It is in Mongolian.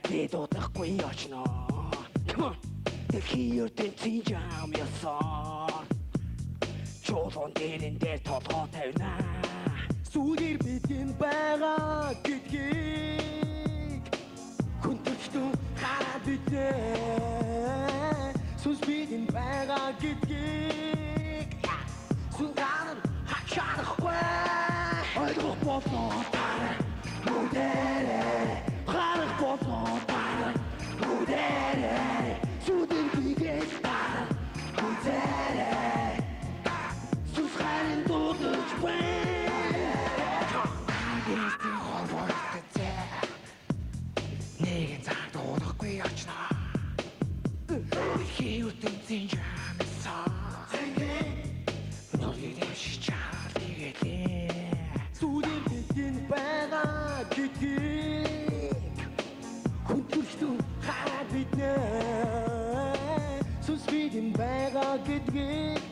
Би дуудахгүй очно. Come on. Дэлхийн ертөнцийн жам ясаар чуулган дээр толгой тавина. Сүүлээр бидний байгаа гэдгийг хүндэлтэн хараад бидээ. Сүнс бидний байгаа гэдгийг сүнгаар хачаахгүй. Ойлгох болно таараа нүдэрээ харах болно таараа нүдэрээ сүдэр бигээс таараа нүдэрээ сүнс харин дуудаж байна. Агистын хорвоортой нэгэн цаг дуудахгүй очно. Хиутэн жамсаа нөлөөд шичаал нэгэлээ. Сүдэр бидний байгаа гэдгийг хүндэлтэн хараад биднээ. Сүнс бидний байгаа гэдгийг